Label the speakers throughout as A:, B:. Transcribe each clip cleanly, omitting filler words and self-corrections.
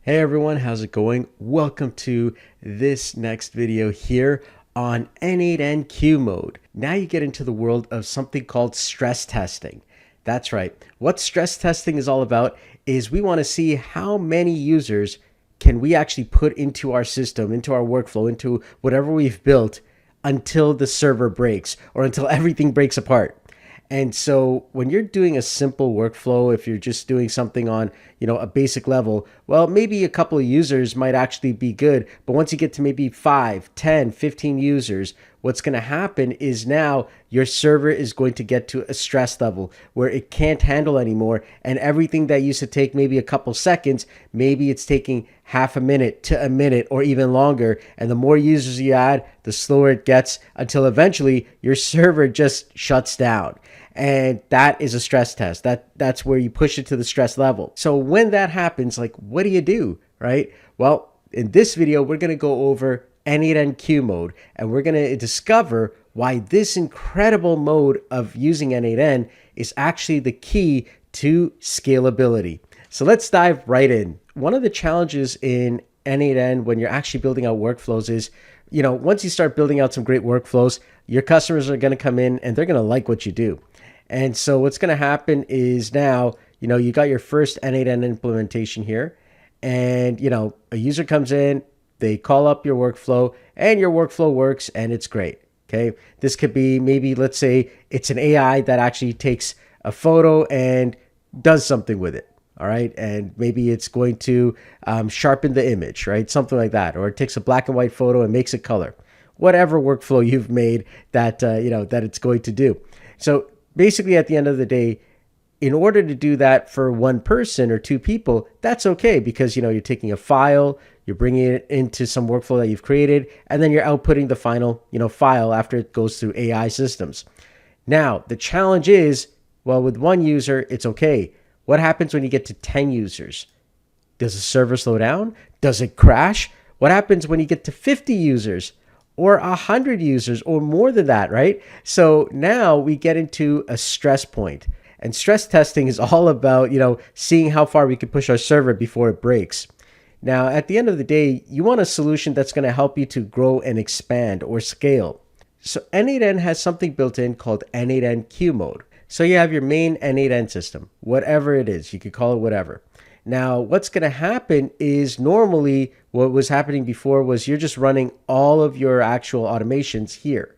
A: Hey everyone, how's it going? Welcome to this next video here on n8n queue mode. Now you get into the world of something called stress testing. That's right. What stress testing is all about is we want to see how many users can we actually put into our system, into our workflow, into whatever we've built until the server breaks or until everything breaks apart. And so when you're doing a simple workflow, if you're just doing something on, a basic level, well, maybe a couple of users might actually be good. But once you get to maybe 5, 10, 15 users, what's going to happen is now your server is going to get to a stress level where it can't handle anymore. And everything that used to take maybe a couple seconds, maybe it's taking half a minute to a minute or even longer. And the more users you add, the slower it gets until eventually your server just shuts down. And that is a stress test. That's where you push it to the stress level. So when that happens, like, what do you do, right? Well, in this video, we're going to go over n8n queue mode, and we're going to discover why this incredible mode of using n8n is actually the key to scalability. So let's dive right in. One of the challenges in n8n when you're actually building out workflows is, once you start building out some great workflows, your customers are going to come in and they're going to like what you do. And so what's going to happen is now, you got your first n8n implementation here, and, a user comes in, they call up your workflow, and your workflow works, and it's great. Okay. This could be maybe, let's say it's an AI that actually takes a photo and does something with it. All right. And maybe it's going to sharpen the image, right? Something like that. Or it takes a black and white photo and makes it color. Whatever workflow you've made that, that it's going to do. So basically, at the end of the day, in order to do that for one person or two people, that's okay because, you're taking a file, you're bringing it into some workflow that you've created, and then you're outputting the final, file after it goes through AI systems. Now, the challenge is, well, with one user, it's okay. What happens when you get to 10 users? Does the server slow down? Does it crash? What happens when you get to 50 users? Or 100 users or more than that, right? So now we get into a stress point. And stress testing is all about, seeing how far we can push our server before it breaks. Now, at the end of the day, you want a solution that's going to help you to grow and expand or scale. So n8n has something built in called n8n queue mode. So you have your main n8n system, whatever it is, you could call it whatever. Now, what's going to happen is normally what was happening before was you're just running all of your actual automations here.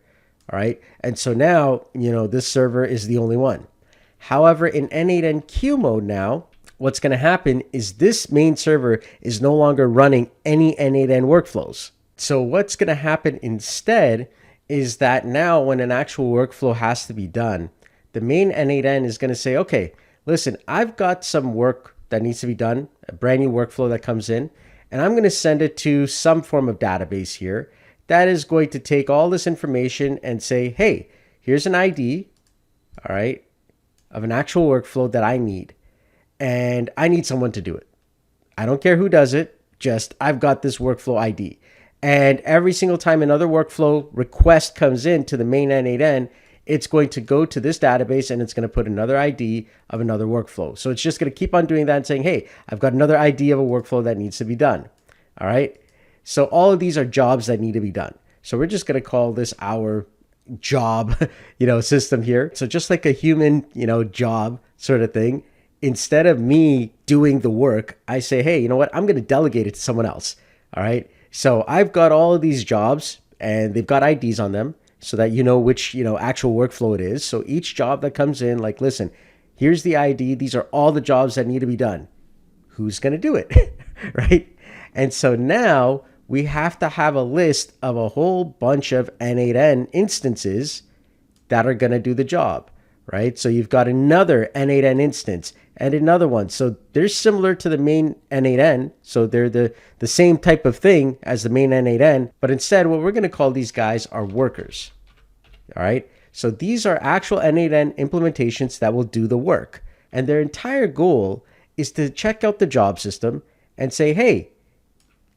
A: All right. And so now, this server is the only one. However, in n8n queue mode now, what's going to happen is this main server is no longer running any n8n workflows. So what's going to happen instead is that now when an actual workflow has to be done, the main n8n is going to say, okay, listen, I've got some work that needs to be done, a brand new workflow that comes in, and I'm going to send it to some form of database here that is going to take all this information and say, hey, here's an ID, all right, of an actual workflow that I need, and I need someone to do it. I don't care who does it, just I've got this workflow ID. And every single time another workflow request comes in to the main n8n, it's going to go to this database and it's going to put another ID of another workflow. So it's just going to keep on doing that and saying, hey, I've got another ID of a workflow that needs to be done. All right. So all of these are jobs that need to be done. So we're just going to call this our job, system here. So just like a human, job sort of thing, instead of me doing the work, I say, hey, you know what? I'm going to delegate it to someone else. All right. So I've got all of these jobs and they've got IDs on them, so that you know which, actual workflow it is. So each job that comes in, like, listen, here's the ID. These are all the jobs that need to be done. Who's going to do it? Right? And so now we have to have a list of a whole bunch of n8n instances that are going to do the job, right? So you've got another n8n instance and another one. So they're similar to the main n8n. So they're the same type of thing as the main n8n, but instead what we're going to call these guys are workers. All right. So these are actual n8n implementations that will do the work. And their entire goal is to check out the job system and say, hey,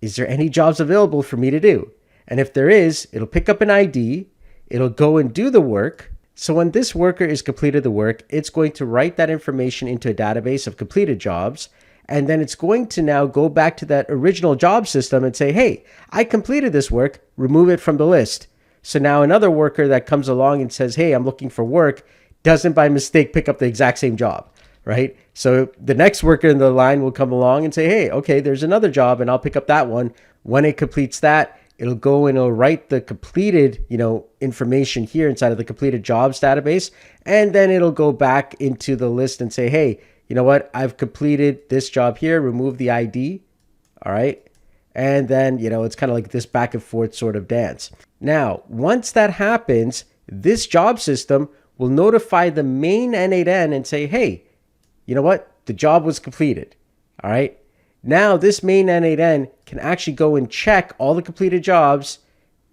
A: is there any jobs available for me to do? And if there is, it'll pick up an ID, it'll go and do the work. So when this worker is completed the work, it's going to write that information into a database of completed jobs, And then it's going to now go back to that original job system and say, hey, I completed this work, remove it from the list. So now another worker that comes along and says, hey, I'm looking for work, doesn't by mistake pick up the exact same job, right? So the next worker in the line will come along and say, hey, okay, there's another job and I'll pick up that one. When it completes that, it'll go and it'll write the completed, information here inside of the completed jobs database. And then it'll go back into the list and say, hey, you know what? I've completed this job here, remove the ID. All right. And then, it's kind of like this back and forth sort of dance. Now, once that happens, this job system will notify the main n8n and say, hey, you know what? The job was completed. All right. Now this main n8n can actually go and check all the completed jobs,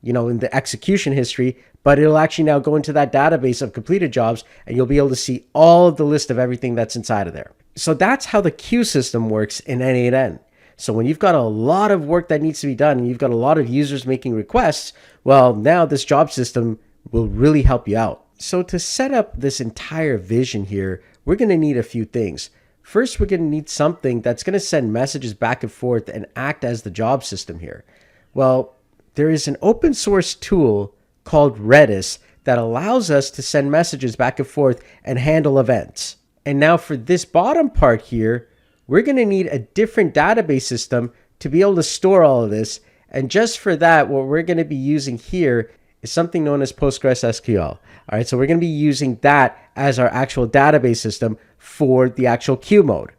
A: in the execution history, but it'll actually now go into that database of completed jobs and you'll be able to see all of the list of everything that's inside of there. So that's how the queue system works in n8n. So when you've got a lot of work that needs to be done and you've got a lot of users making requests, well, now this job system will really help you out. So to set up this entire vision here, we're going to need a few things. First, we're going to need something that's going to send messages back and forth and act as the job system here. Well, there is an open source tool called REDIS that allows us to send messages back and forth and handle events. And now for this bottom part here, we're going to need a different database system to be able to store all of this. And just for that, what we're going to be using here is something known as PostgresSQL. All right, so we're going to be using that as our actual database system for the actual queue mode.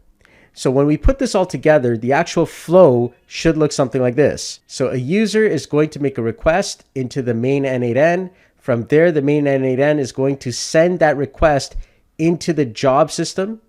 A: So when we put this all together, the actual flow should look something like this. So a user is going to make a request into the main n8n. From there, the main n8n is going to send that request into the job system,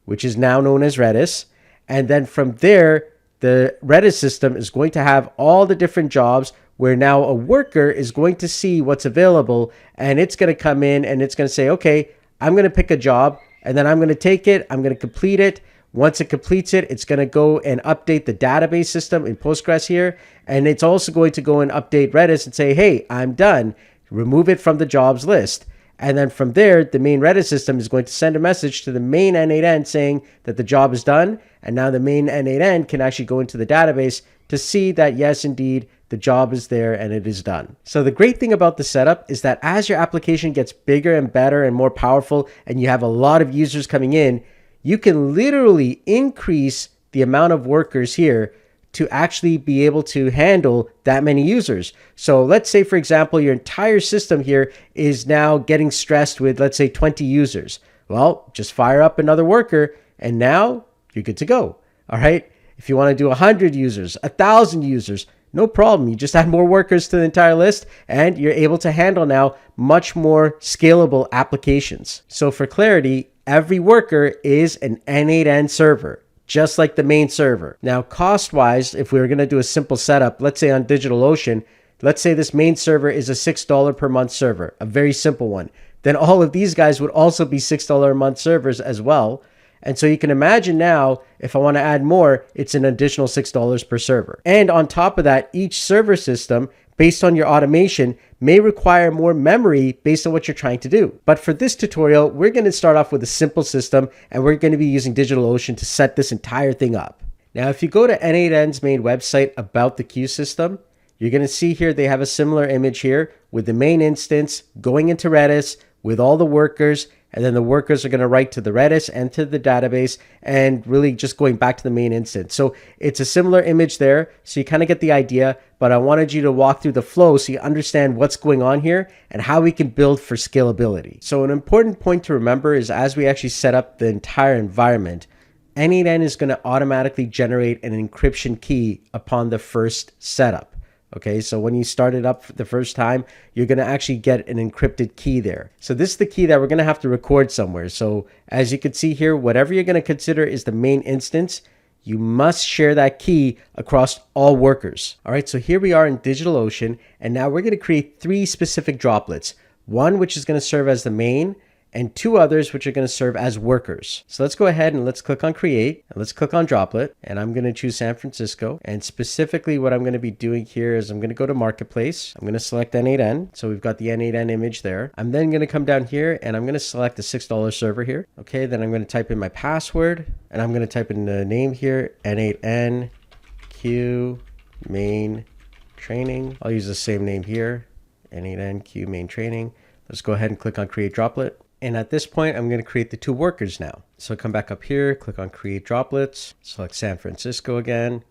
A: which is now known as REDIS. And then from there, the REDIS system is going to have all the different jobs where now a worker is going to see what's available and it's going to come in and it's going to say, okay, I'm going to pick a job and then I'm going to take it, I'm going to complete it. Once it completes it, it's going to go and update the database system in Postgres here. And it's also going to go and update REDIS and say, hey, I'm done. Remove it from the jobs list. And then from there, the main REDIS system is going to send a message to the main n8n saying that the job is done. And now the main n8n can actually go into the database to see that, yes, indeed, the job is there and it is done. So the great thing about the setup is that as your application gets bigger and better and more powerful and you have a lot of users coming in, you can literally increase the amount of workers here to actually be able to handle that many users. So let's say, for example, your entire system here is now getting stressed with, let's say, 20 users. Well, just fire up another worker and now you're good to go. All right. If you want to do 100 users, 1,000 users, no problem. You just add more workers to the entire list and you're able to handle now much more scalable applications. So for clarity, every worker is an n8n server, just like the main server. Now, cost-wise, if we were going to do a simple setup, let's say on DigitalOcean, let's say this main server is a $6 per month server, a very simple one. Then all of these guys would also be $6 a month servers as well. And so you can imagine now, if I want to add more, it's an additional $6 per server. And on top of that, each server system, based on your automation, may require more memory based on what you're trying to do. But for this tutorial, we're going to start off with a simple system, and we're going to be using DigitalOcean to set this entire thing up. Now, if you go to n8n's main website about the queue system, you're going to see here they have a similar image here with the main instance going into Redis with all the workers, and then the workers are going to write to the Redis and to the database and really just going back to the main instance. So it's a similar image there. So you kind of get the idea, but I wanted you to walk through the flow so you understand what's going on here and how we can build for scalability. So an important point to remember is as we actually set up the entire environment, n8n is going to automatically generate an encryption key upon the first setup. Okay, so when you start it up for the first time, you're going to actually get an encrypted key there. So this is the key that we're going to have to record somewhere. So as you can see here, whatever you're going to consider is the main instance, you must share that key across all workers. All right, so here we are in DigitalOcean, and now we're going to create 3 specific droplets. One which is going to serve as the main, and 2 others which are going to serve as workers. So let's go ahead and let's click on create, and let's click on droplet, and I'm going to choose San Francisco. And specifically what I'm going to be doing here is I'm going to go to marketplace. I'm going to select n8n. So we've got the n8n image there. I'm then going to come down here and I'm going to select the $6 server here. Okay, then I'm going to type in my password, and I'm going to type in the name here, n8n q main training. I'll use the same name here, n8n q main training. Let's go ahead and click on create droplet. And at this point, I'm going to create the 2 workers now. So come back up here, click on create droplets, select San Francisco again.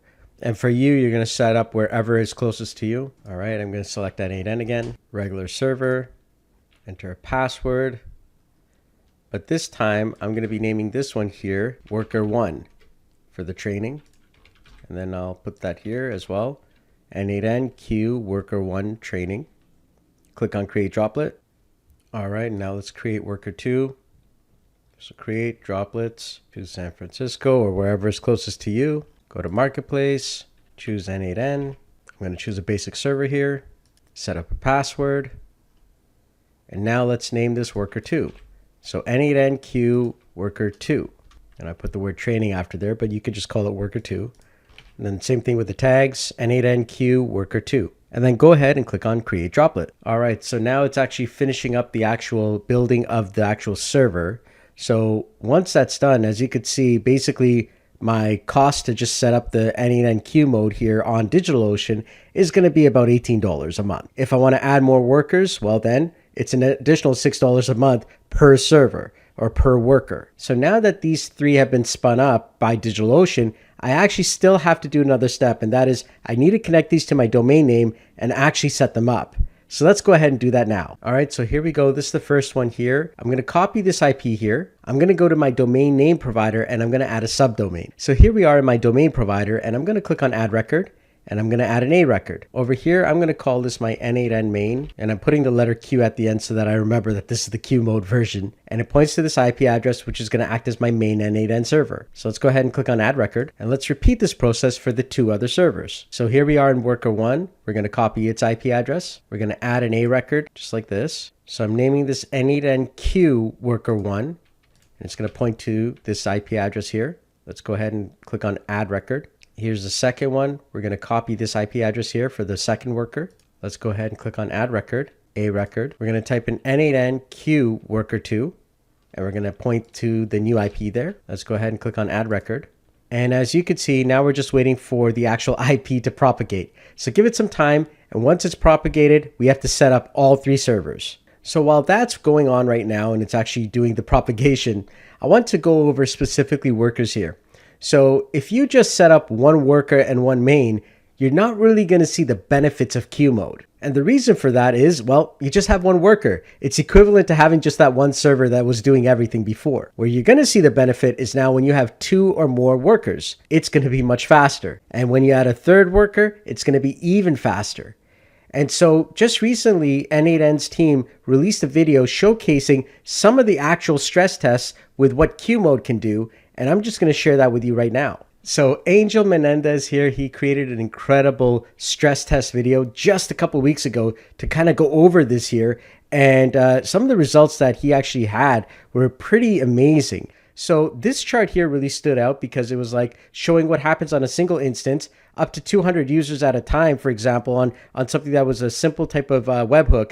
A: And for you, you're going to set up wherever is closest to you. All right, I'm going to select n8n again, regular server, enter a password. But this time I'm going to be naming this one here, worker 1 for the training. And then I'll put that here as well, n8n q worker 1 training. Click on create droplet. All right, now let's create worker 2. So create droplets, choose San Francisco or wherever is closest to you. Go to marketplace, choose n8n. I'm going to choose a basic server here, set up a password. And now let's name this worker 2. So n8n q worker 2. And I put the word training after there, but you could just call it worker 2. And then same thing with the tags, n8n q worker 2. And then go ahead and click on create droplet. All right, so now it's actually finishing up the actual building of the actual server. So once that's done, as you could see, basically my cost to just set up the n8n q mode here on DigitalOcean is going to be about $18 a month. If I want to add more workers, well then it's an additional $6 a month per server or per worker. So now that these 3 have been spun up by DigitalOcean, I actually still have to do another step, and that is I need to connect these to my domain name and actually set them up. So let's go ahead and do that now. All right, so here we go. This is the first one here. I'm going to copy this IP here. I'm going to go to my domain name provider and I'm going to add a subdomain. So here we are in my domain provider, and I'm going to click on add record. And I'm going to add an A record. Over here, I'm going to call this my n8n main, and I'm putting the letter Q at the end so that I remember that this is the Q mode version. And it points to this IP address, which is going to act as my main n8n server. So let's go ahead and click on add record, and let's repeat this process for the 2 other servers. So here we are in worker 1. We're going to copy its IP address. We're going to add an A record, just like this. So I'm naming this n8n q worker 1, and it's going to point to this IP address here. Let's go ahead and click on add record. Here's the second one. We're going to copy this IP address here for the second worker. Let's go ahead and click on add record, A record. We're going to type in n8n q worker 2, and we're going to point to the new IP there. Let's go ahead and click on add record. And as you can see, now we're just waiting for the actual IP to propagate. So give it some time, and once it's propagated, we have to set up all 3 servers. So while that's going on right now and it's actually doing the propagation, I want to go over specifically workers here. So if you just set up 1 worker and 1 main, you're not really going to see the benefits of Q mode. And the reason for that is, well, you just have 1 worker. It's equivalent to having just that 1 server that was doing everything before. Where you're going to see the benefit is now when you have 2 or more workers, it's going to be much faster. And when you add a 3rd worker, it's going to be even faster. And so just recently, n8n's team released a video showcasing some of the actual stress tests with what Q mode can do. And I'm just going to share that with you right now. So Angel Menendez here, he created an incredible stress test video just a couple weeks ago to kind of go over this here. And some of the results that he actually had were pretty amazing. So this chart here really stood out because it was like showing what happens on a single instance up to 200 users at a time, for example, on something that was a simple type of webhook.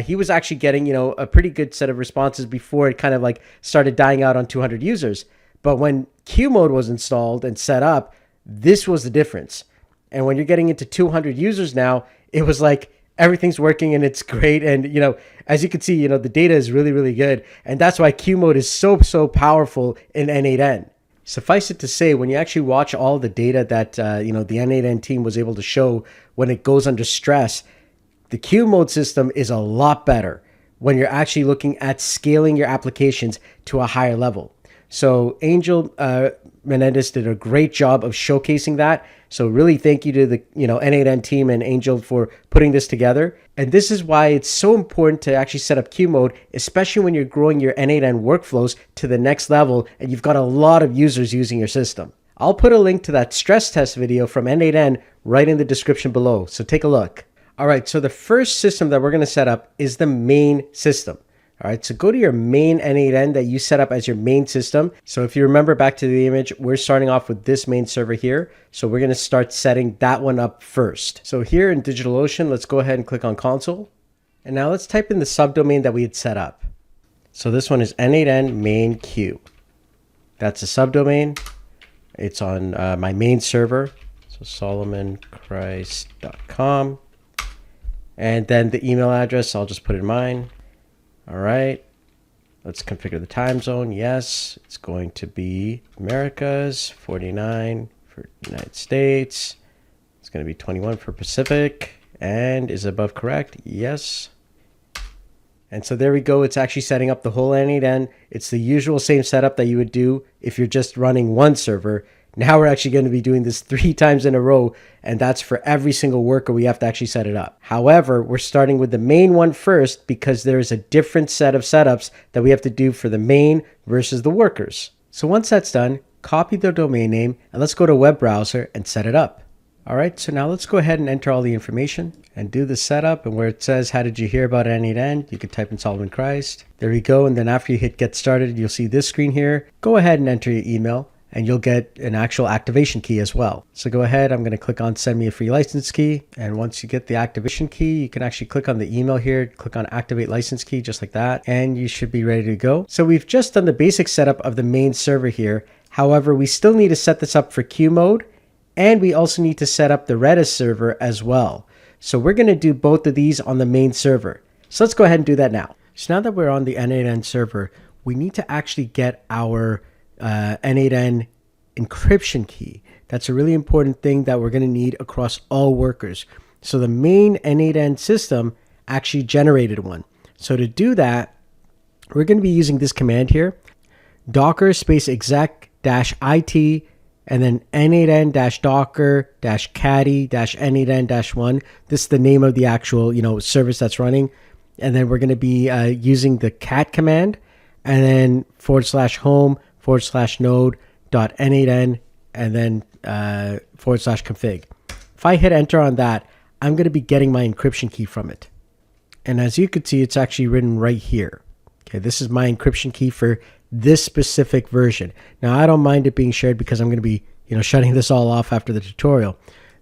A: He was actually getting, a pretty good set of responses before it kind of like started dying out on 200 users. But when Q mode was installed and set up, this was the difference. And when you're getting into 200 users now, it was like everything's working and it's great. And, as you can see, the data is really, really good. And that's why Q mode is so powerful in n8n. Suffice it to say, when you actually watch all the data that, the n8n team was able to show when it goes under stress, the Q mode system is a lot better when you're actually looking at scaling your applications to a higher level. So Angel Menendez did a great job of showcasing that. So really thank you to the n8n team and Angel for putting this together. And this is why it's so important to actually set up Q mode, especially when you're growing your n8n workflows to the next level and you've got a lot of users using your system. I'll put a link to that stress test video from n8n right in the description below. So take a look. All right, so the first system that we're going to set up is the main system. All right, so go to your main n8n that you set up as your main system. So if you remember back to the image, we're starting off with this main server here. So we're going to start setting that one up first. So here in DigitalOcean, let's go ahead and click on console. And now let's type in the subdomain that we had set up. So this one is n8n main q. That's a subdomain. It's on my main server. So solomonchrist.com. And then the email address, I'll just put in mine. All right, let's configure the time zone. Yes, it's going to be Americas, 49 for United States. It's going to be 21 for Pacific. And is above correct? Yes. And so there we go. It's actually setting up the whole n8n. It's the usual same setup that you would do if you're just running one server. Now we're actually going to be doing this 3 times in a row, and that's for every single worker. We have to actually set it up. However, we're starting with the main one first because there is a different set of setups that we have to do for the main versus the workers. So once that's done, copy the domain name and let's go to a web browser and set it up. All right, so now let's go ahead and enter all the information and do the setup. And where it says, how did you hear about n8n? You could type in Solomon Christ. There we go. And then after you hit get started, you'll see this screen here. Go ahead and enter your email, and you'll get an actual activation key as well. So go ahead, I'm going to click on send me a free license key. And once you get the activation key, you can actually click on the email here, click on activate license key, just like that. And you should be ready to go. So we've just done the basic setup of the main server here. However, we still need to set this up for queue mode. And we also need to set up the REDIS server as well. So we're going to do both of these on the main server. So let's go ahead and do that now. So now that we're on the n8n server, we need to actually get our n8n encryption key. That's a really important thing that we're going to need across all workers. So the main n8n system actually generated one. So to do that, we're going to be using this command here, docker space exec-it and then n8n-docker-caddy-n8n-1. This is the name of the actual service that's running. And then we're going to be using the cat command and then /home/node.n8n and then /config. If I hit enter on that, I'm going to be getting my encryption key from it. And as you can see, it's actually written right here. Okay, this is my encryption key for this specific version. Now, I don't mind it being shared because I'm going to be, shutting this all off after the tutorial.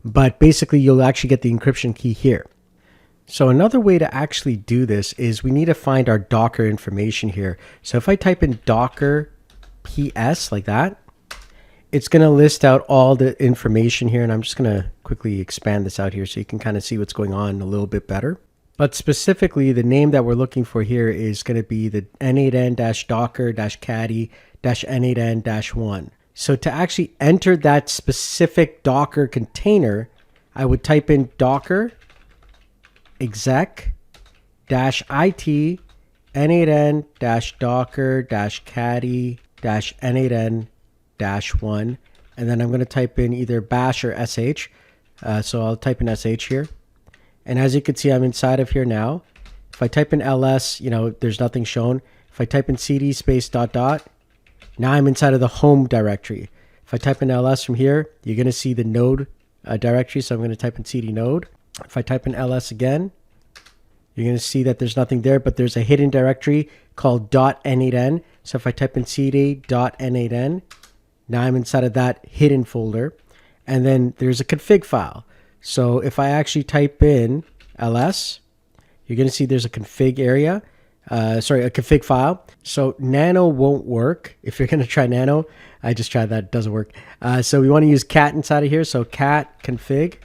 A: But basically, you'll actually get the encryption key here. So another way to actually do this is we need to find our Docker information here. So if I type in Docker PS like that, it's going to list out all the information here. And I'm just going to quickly expand this out here so you can kind of see what's going on a little bit better. But specifically, the name that we're looking for here is going to be the n8n-docker-caddy-n8n-1. So to actually enter that specific Docker container, I would type in docker exec-it n8n-docker-caddy-n8n-1. And then I'm going to type in either bash or sh. So I'll type in sh here. And as you can see, I'm inside of here now. If I type in ls, there's nothing shown. If I type in cd space ... now I'm inside of the home directory. If I type in ls from here, you're going to see the node directory. So I'm going to type in cd node. If I type in ls again, you're going to see that there's nothing there, but there's a hidden directory called .n8n. So if I type in cd.n8n, now I'm inside of that hidden folder. And then there's a config file. So if I actually type in ls, you're going to see there's a config area, a config file. So nano won't work. If you're going to try nano, I just tried that, it doesn't work. So we want to use cat inside of here. So cat config,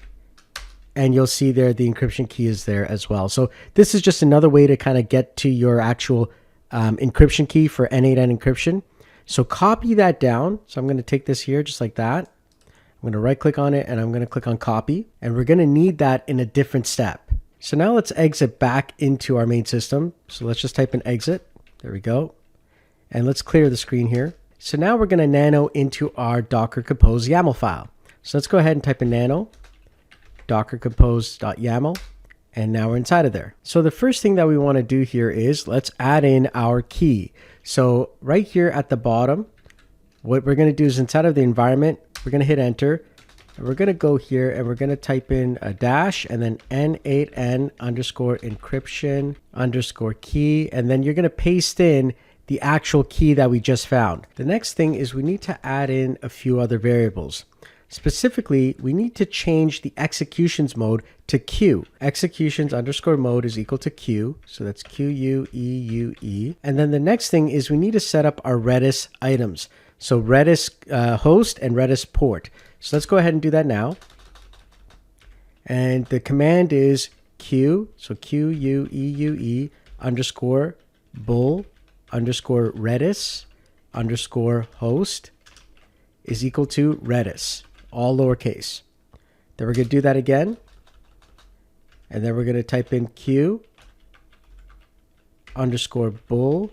A: and you'll see there the encryption key is there as well. So this is just another way to kind of get to your actual encryption key for n8n encryption. So copy that down. So I'm going to take this here just like that. I'm going to right click on it and I'm going to click on copy, and we're going to need that in a different step. So now let's exit back into our main system. So let's just type in exit. There we go. And let's clear the screen here. So now we're going to nano into our Docker Compose YAML file. So let's go ahead and type in nano docker compose.yaml. And now we're inside of there. So the first thing that we want to do here is let's add in our key. So right here at the bottom, what we're going to do is inside of the environment, we're going to hit enter. And we're going to go here and we're going to type in a dash and then n8n underscore encryption underscore key. And then you're going to paste in the actual key that we just found. The next thing is we need to add in a few other variables. Specifically, we need to change the executions mode to Q. Executions underscore mode is equal to Q. So that's QUEUE. And then the next thing is we need to set up our Redis items. So Redis host and Redis port. So let's go ahead and do that now. And the command is Q, so QUEUE underscore bull underscore Redis underscore host is equal to Redis, all lowercase. Then we're going to do that again. And then we're going to type in Q underscore bull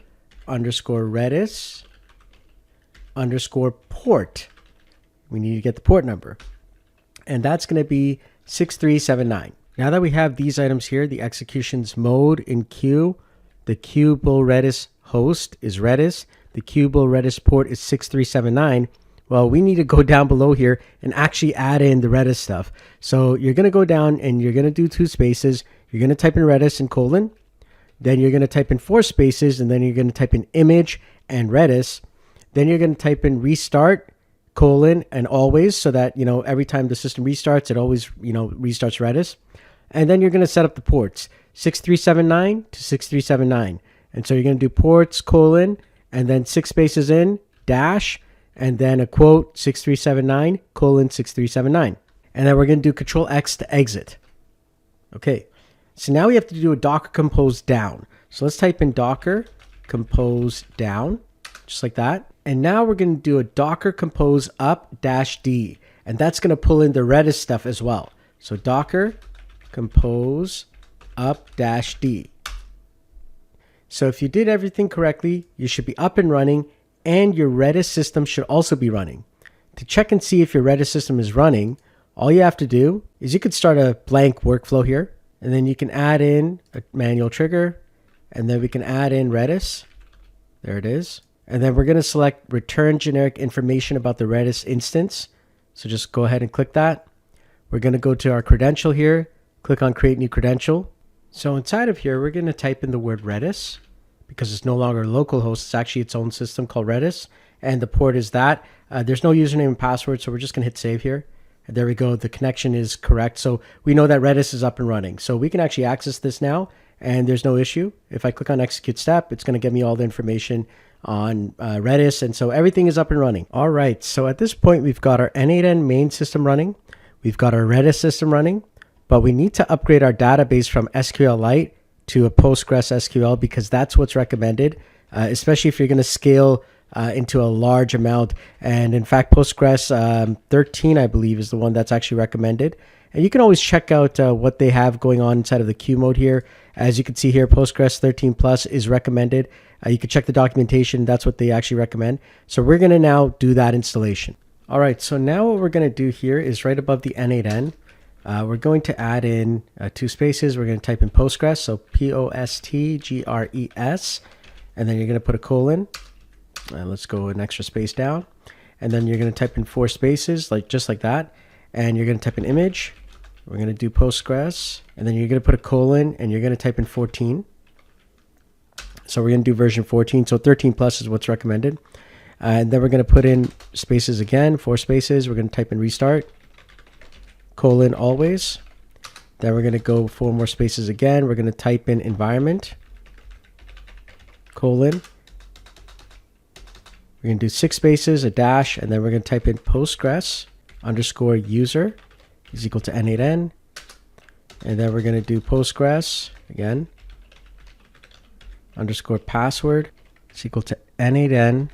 A: underscore Redis underscore port. We need to get the port number. And that's going to be 6379. Now that we have these items here, the executions mode in Q, the Q bull Redis host is Redis, the Q bull Redis port is 6379. Well, we need to go down below here and actually add in the Redis stuff. So you're going to go down and you're going to do 2 spaces. You're going to type in Redis and colon. Then you're going to type in 4 spaces, and then you're going to type in image and Redis. Then you're going to type in restart, colon, and always, so that, every time the system restarts, it always, restarts Redis. And then you're going to set up the ports, 6379 to 6379. And so you're going to do ports, colon, and then 6 spaces in, dash, and then a quote, 6379, colon, 6379. And then we're going to do Control X to exit. Okay, so now we have to do a Docker compose down. So let's type in Docker compose down, just like that. And now we're going to do a Docker compose up -d. And that's going to pull in the Redis stuff as well. So Docker compose up -d. So if you did everything correctly, you should be up and running, and your Redis system should also be running. To check and see if your Redis system is running, all you have to do is you could start a blank workflow here, and then you can add in a manual trigger, and then we can add in Redis. There it is. And then we're going to select return generic information about the Redis instance. So just go ahead and click that. We're going to go to our credential here, click on create new credential. So inside of here, we're going to type in the word Redis because it's no longer localhost. It's actually its own system called Redis. And the port is that. There's no username and password, so we're just going to hit save here. And there we go. The connection is correct. So we know that Redis is up and running. So we can actually access this now, and there's no issue. If I click on execute step, it's going to give me all the information on Redis, and so everything is up and running. All right, so at this point, we've got our n8n main system running. We've got our Redis system running, but we need to upgrade our database from SQLite to a Postgres SQL because that's what's recommended, especially if you're going to scale into a large amount. And in fact, Postgres 13, I believe, is the one that's actually recommended. And you can always check out what they have going on inside of the queue mode here. As you can see here, Postgres 13 Plus is recommended. You can check the documentation. That's what they actually recommend. So we're going to now do that installation. All right, so now what we're going to do here is right above the n8n, we're going to add in 2 spaces. We're going to type in Postgres, so POSTGRES, and then you're going to put a colon. Let's go an extra space down. And then you're going to type in 4 spaces, just like that. And you're going to type in image. We're going to do Postgres, and then you're going to put a colon, and you're going to type in 14. So we're going to do version 14. So 13 plus is what's recommended. And then we're going to put in spaces again, 4 spaces. We're going to type in restart, colon, always. Then we're going to go 4 more spaces again. We're going to type in environment, colon. We're going to do 6 spaces, a dash, and then we're going to type in Postgres underscore user is equal to n8n. And then we're going to do Postgres again underscore password is equal to n8n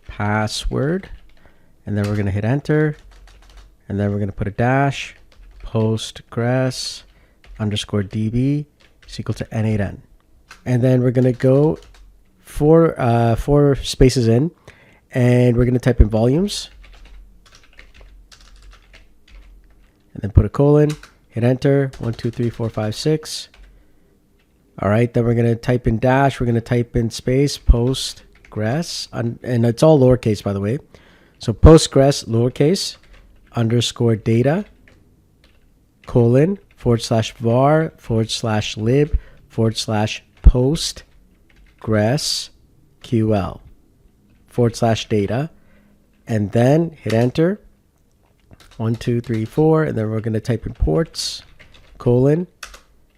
A: password. And then we're going to hit enter. And then we're going to put a dash Postgres underscore db is equal to n8n. And then we're going to go 4 spaces in, and we're going to type in volumes. And then put a colon, hit enter, 1, 2, 3, 4, 5, 6. All right, then we're going to type in dash. We're going to type in space, Postgres, and it's all lowercase, by the way. So Postgres, lowercase, underscore data colon /var /lib /postgresql /data, and then hit enter. 1, 2, 3, 4, and then we're going to type in ports colon,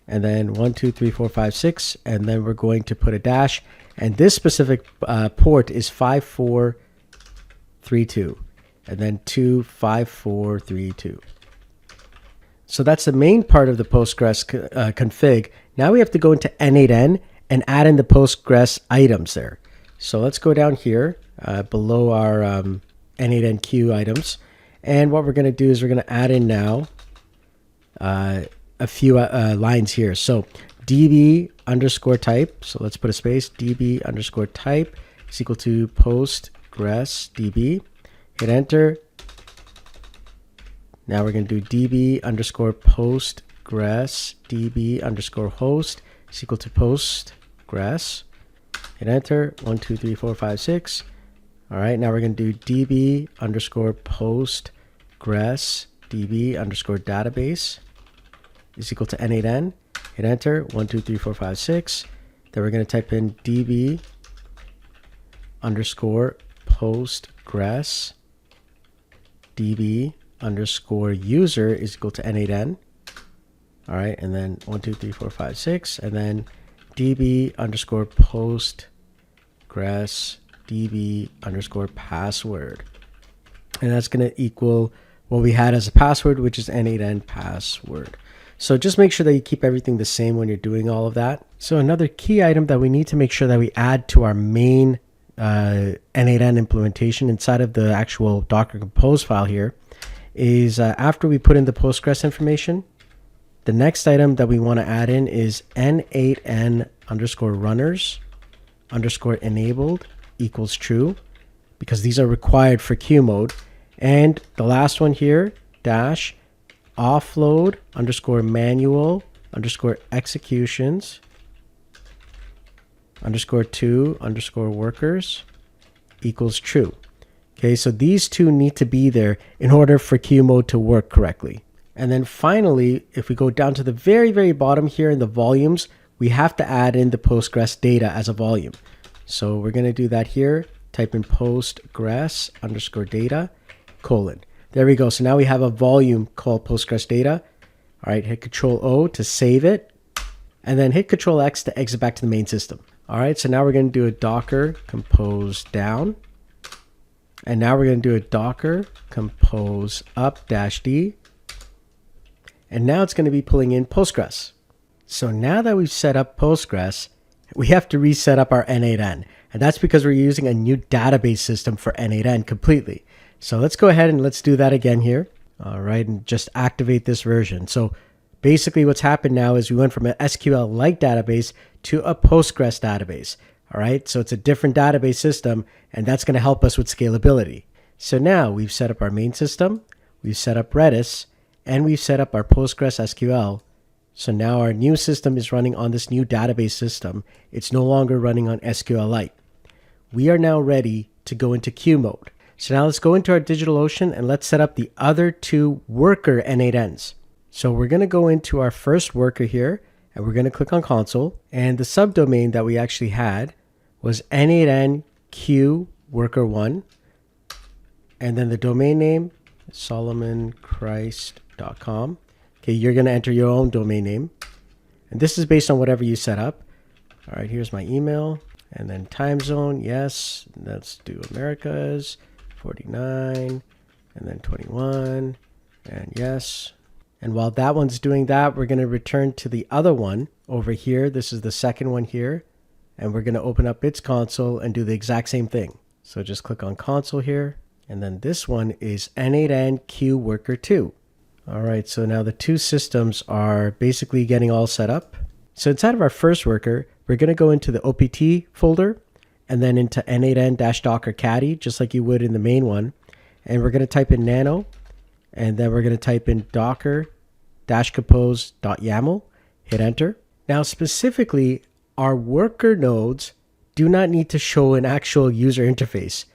A: and then 1, 2, 3, 4, 5, 6, and then we're going to put a dash, and this specific port is 5432, and then 25432. So that's the main part of the Postgres config. Now we have to go into n8n and add in the Postgres items there. So let's go down here below our n8n queue items. And what we're going to do is we're going to add in now a few lines here. So db underscore type. So let's put a space. db underscore type is equal to postgresdb. Hit enter. Now we're going to do db underscore postgresdb underscore host is equal to postgres. Hit enter. 1, 2, 3, 4, 5, 6. All right. Now we're going to do db underscore postgresdb underscore database is equal to n8n. Hit enter. 1, 2, 3, 4, 5, 6. Then we're going to type in db underscore postgresdb underscore user is equal to n8n. All right, and then 1, 2, 3, 4, 5, 6, and then db underscore postgresdb underscore password, and that's going to equal what we had as a password, which is n8n password. So just make sure that you keep everything the same when you're doing all of that. So another key item that we need to make sure that we add to our main n8n implementation inside of the actual Docker Compose file here is after we put in the Postgres information, the next item that we want to add in is n8n underscore runners underscore enabled equals true, because these are required for queue mode. And the last one here, dash offload underscore manual underscore executions underscore to underscore workers equals true. Okay, so these two need to be there in order for queue mode to work correctly. And then finally, if we go down to the very, very bottom here in the volumes, we have to add in the Postgres data as a volume. So we're going to do that here. Type in postgres underscore data colon. There we go. So now we have a volume called Postgres data. All right, hit Control O to save it, and then hit Control X to exit back to the main system. All right, so now we're going to do a Docker compose down. And now we're going to do a Docker compose up -d. And now it's going to be pulling in Postgres. So now that we've set up Postgres, we have to reset up our n8n. And that's because we're using a new database system for n8n completely. So let's go ahead and let's do that again here. All right, and just activate this version. So basically what's happened now is we went from an SQL-like database to a Postgres database. All right, so it's a different database system, and that's going to help us with scalability. So now we've set up our main system, we've set up REDIS, and we've set up our Postgres SQL. So now our new system is running on this new database system. It's no longer running on SQLite. We are now ready to go into queue mode. So now let's go into our DigitalOcean and let's set up the other two worker n8ns. So we're going to go into our first worker here, and we're going to click on console, and the subdomain that we actually had was n8n queue worker1, and then the domain name solomonchrist.com. Okay, you're going to enter your own domain name, and this is based on whatever you set up. All right, here's my email, and then time zone, yes, let's do Americas 49, and then 21, and yes. And while that one's doing that, we're going to return to the other one over here. This is the second one here. And we're going to open up its console and do the exact same thing. So just click on console here. And then this one is n8n queue worker 2. All right, so now the two systems are basically getting all set up. So inside of our first worker, we're going to go into the OPT folder and then into n8n-docker caddy, just like you would in the main one. And we're going to type in nano. And then we're going to type in docker-compose.yaml, hit enter. Now specifically, our worker nodes do not need to show an actual user interface.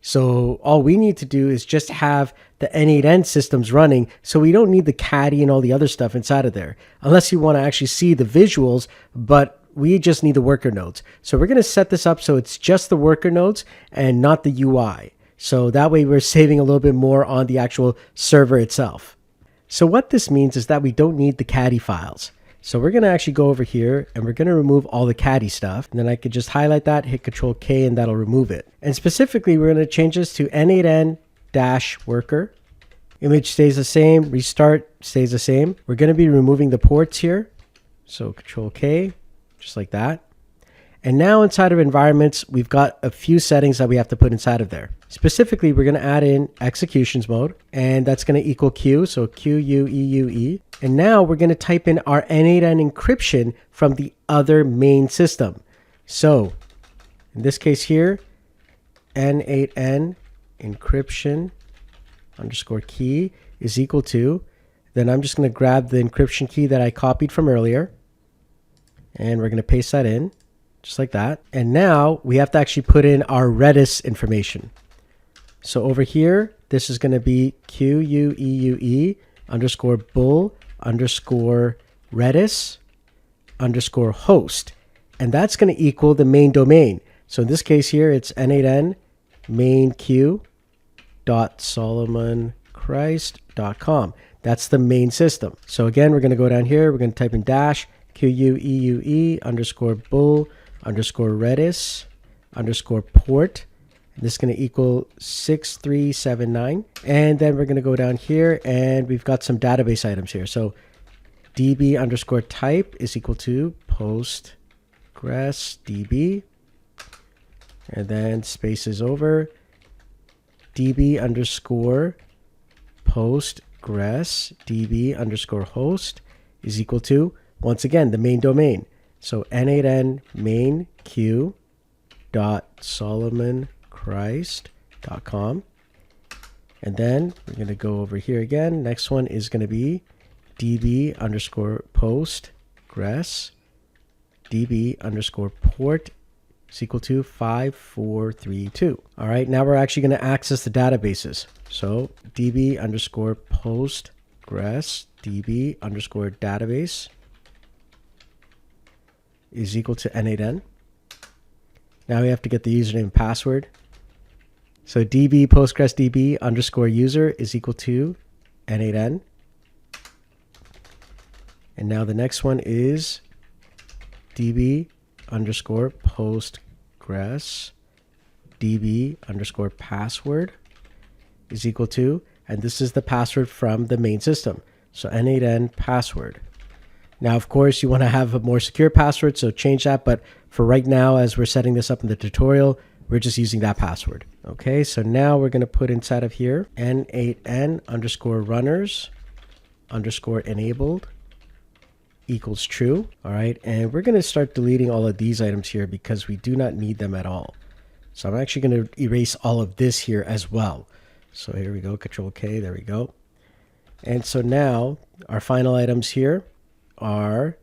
A: So all we need to do is just have the n8n systems running, so we don't need the caddy and all the other stuff inside of there, unless you want to actually see the visuals, but we just need the worker nodes. So we're going to set this up so it's just the worker nodes and not the UI. So that way we're saving a little bit more on the actual server itself. So what this means is that we don't need the caddy files. So we're going to actually go over here and we're going to remove all the caddy stuff. And then I could just highlight that, hit Control K, and that'll remove it. And specifically, we're going to change this to n8n-worker. Image stays the same. Restart stays the same. We're going to be removing the ports here. So Control K, just like that. And now inside of environments, we've got a few settings that we have to put inside of there. Specifically, we're going to add in executions mode, and that's going to equal Q, so QUEUE. And now we're going to type in our n8n encryption from the other main system. So in this case here, n8n encryption underscore key is equal to, then I'm just going to grab the encryption key that I copied from earlier, and we're going to paste that in. Just like that. And now we have to actually put in our REDIS information. So over here, this is going to be QUEUE underscore bull underscore REDIS underscore host. And that's going to equal the main domain. So in this case here, it's n8n mainq.solomonchrist.com. That's the main system. So again, we're going to go down here. We're going to type in dash QUEUE underscore bull underscore redis underscore port. And this is going to equal 6379. And then we're going to go down here and we've got some database items here. So db underscore type is equal to postgresdb. And then spaces over db underscore postgresdb underscore host is equal to, once again, the main domain. So n8n mainq.solomonchrist.com. And then we're going to go over here again. Next one is going to be db underscore postgres db underscore port is equal to 5432. All right, now we're actually going to access the databases. So db underscore postgres db underscore database is equal to n8n. Now we have to get the username and password. So db postgresdb underscore user is equal to n8n. And now the next one is db underscore postgres db underscore password is equal to, and this is the password from the main system. So n8n password. Now, of course, you want to have a more secure password, so change that. But for right now, as we're setting this up in the tutorial, we're just using that password. Okay, so now we're going to put inside of here n8n underscore runners underscore enabled equals true. All right, and we're going to start deleting all of these items here because we do not need them at all. So I'm actually going to erase all of this here as well. So here we go, Control K, there we go. And so now our final items here are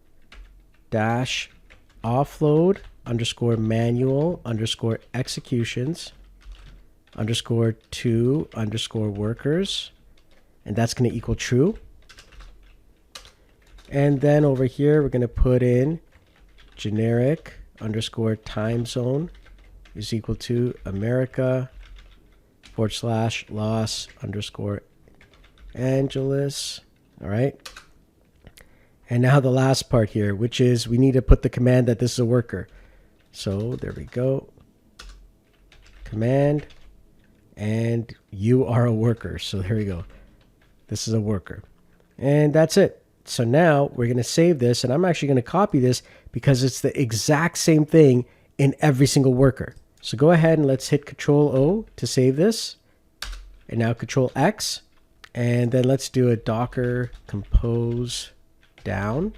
A: dash offload underscore manual underscore executions underscore to underscore workers, and that's going to equal true. And then over here we're going to put in generic underscore time zone is equal to America / Los underscore Angeles. All right. And now the last part here, which is we need to put the command that this is a worker. So there we go. Command, and you are a worker. So there we go. This is a worker. And that's it. So now we're going to save this, and I'm actually going to copy this because it's the exact same thing in every single worker. So go ahead and let's hit Control O to save this. And now Control X. And then let's do a Docker compose down.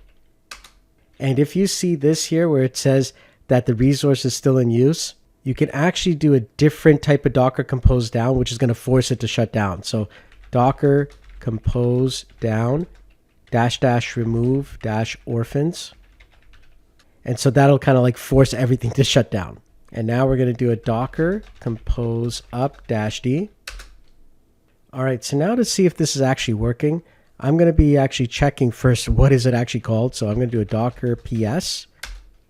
A: And if you see this here where it says that the resource is still in use, you can actually do a different type of Docker compose down, which is going to force it to shut down. So Docker compose down -- remove - orphans. And so that'll kind of like force everything to shut down. And now we're going to do a docker compose up -d. All right, so now to see if this is actually working, I'm going to be actually checking first what is it actually called. So I'm going to do a docker ps,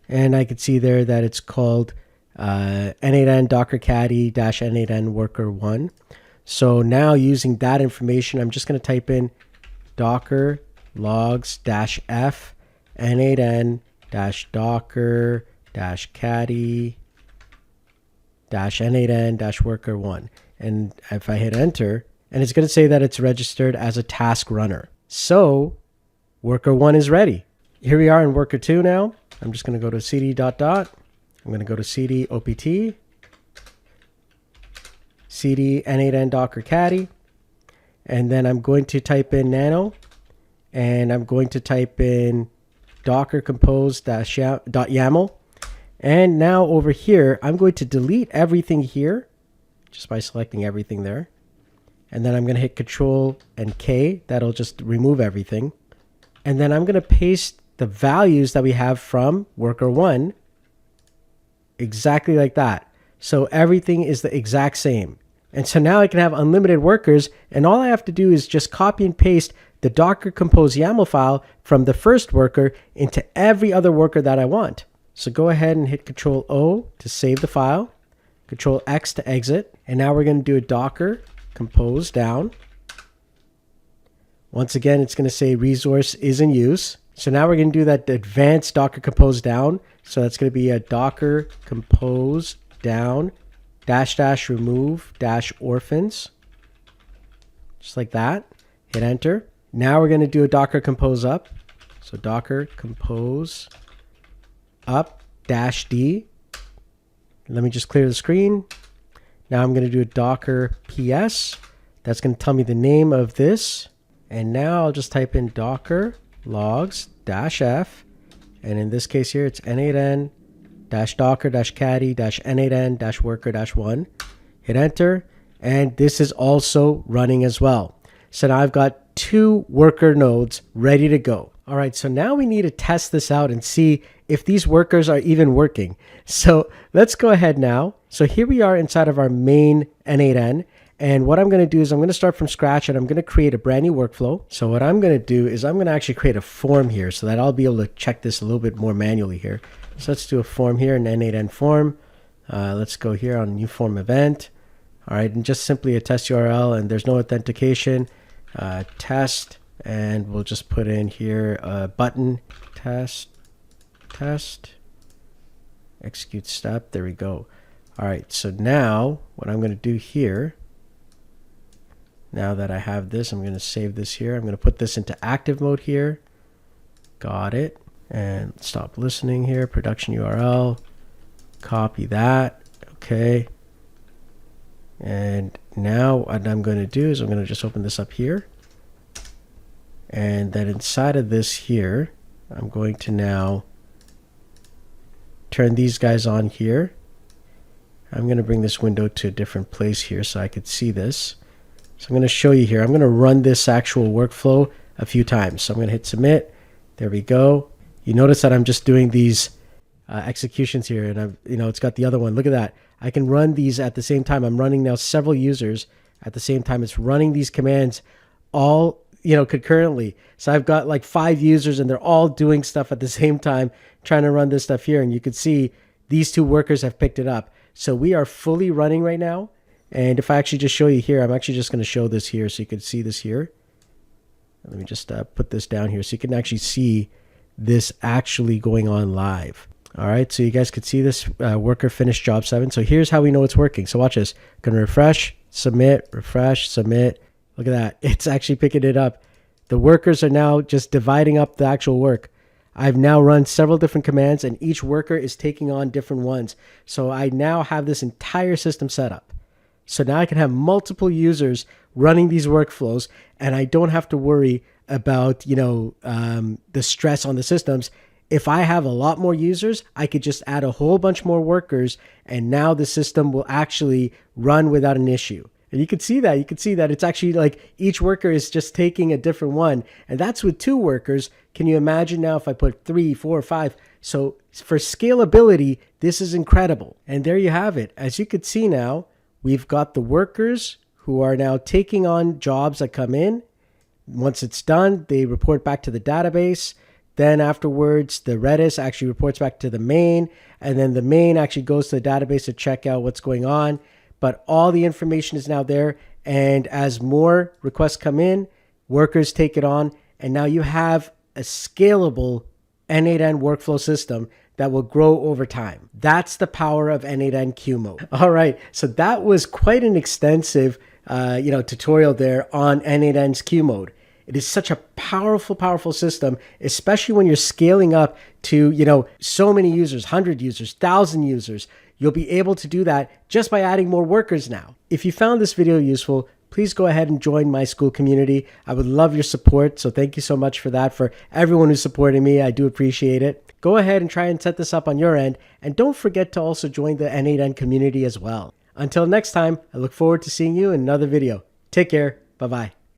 A: and I can see there that it's called n8n docker caddy -n8n worker 1. So now using that information, I'm just going to type in docker logs -f n8n docker caddy -n8n worker 1. And if I hit enter, and it's going to say that it's registered as a task runner. So worker 1 is ready. Here we are in worker 2 now. I'm just going to go to cd ... I'm going to go to cd opt, cd n8n docker caddy, and then I'm going to type in nano, and I'm going to type in docker compose .yaml. And now over here, I'm going to delete everything here just by selecting everything there. And then I'm going to hit Control and K. That'll just remove everything. And then I'm going to paste the values that we have from worker 1 exactly like that. So everything is the exact same. And so now I can have unlimited workers, and all I have to do is just copy and paste the docker compose YAML file from the first worker into every other worker that I want. So go ahead and hit Control O to save the file, Control X to exit, and now we're going to do a docker compose down. Once again, it's going to say resource is in use. So now we're going to do that advanced docker compose down. So that's going to be a docker compose down -- remove -orphans, just like that. Hit enter. Now we're going to do a docker compose up. So docker compose up -d. Let me just clear the screen. Now I'm going to do a docker ps. That's going to tell me the name of this. And now I'll just type in docker logs -f. And in this case here, it's n8n docker caddy n8n worker -1. Hit enter. And this is also running as well. So now I've got 2 worker nodes ready to go. All right, so now we need to test this out and see if these workers are even working. So let's go ahead now. So here we are inside of our main n8n. And what I'm going to do is I'm going to start from scratch, and I'm going to create a brand new workflow. So what I'm going to do is I'm going to actually create a form here so that I'll be able to check this a little bit more manually here. So let's do a form here, an n8n form. Let's go here on new form event. All right, and just simply a test URL, and there's no authentication. Test, and we'll just put in here a button, test, execute step. There we go. All right, so now what I'm going to do here, now that I have this, I'm going to save this here. I'm going to put this into active mode here. Got it. And stop listening here, production URL, copy that. Okay. And now what I'm going to do is I'm going to just open this up here. And then inside of this here, I'm going to now turn these guys on here. I'm going to bring this window to a different place here so I could see this. So I'm going to show you here. I'm going to run this actual workflow a few times. So I'm going to hit submit. There we go. You notice that I'm just doing these executions here, and it's got the other one. Look at that. I can run these at the same time. I'm running now several users at the same time. It's running these commands all concurrently. So I've got like 5 users, and they're all doing stuff at the same time, trying to run this stuff here. And you can see these 2 workers have picked it up. So we are fully running right now. And if I actually just show you here, I'm actually just going to show this here so you can see this here. Let me just put this down here so you can actually see this actually going on live. All right, so you guys could see this worker finished job 7. So here's how we know it's working. So watch this. Going to refresh, submit, refresh, submit. Look at that. It's actually picking it up. The workers are now just dividing up the actual work. I've now run several different commands, and each worker is taking on different ones. So I now have this entire system set up. So now I can have multiple users running these workflows, and I don't have to worry about, the stress on the systems. If I have a lot more users, I could just add a whole bunch more workers, and now the system will actually run without an issue. And you can see that. You can see that it's actually like each worker is just taking a different one. And that's with 2 workers. Can you imagine now if I put 3, 4, 5? So for scalability, this is incredible. And there you have it. As you can see now, we've got the workers who are now taking on jobs that come in. Once it's done, they report back to the database. Then afterwards, the REDIS actually reports back to the main, and then the main actually goes to the database to check out what's going on. But all the information is now there, and as more requests come in, workers take it on, and now you have a scalable n8n workflow system that will grow over time. That's the power of n8n Q mode. All right, so that was quite an extensive tutorial there on n8n's Q mode. It is such a powerful system, especially when you're scaling up to, so many users, 100 users, 1,000 users. You'll be able to do that just by adding more workers now. If you found this video useful, please go ahead and join my school community. I would love your support, so thank you so much for that. For everyone who's supporting me, I do appreciate it. Go ahead and try and set this up on your end, and don't forget to also join the n8n community as well. Until next time, I look forward to seeing you in another video. Take care. Bye-bye.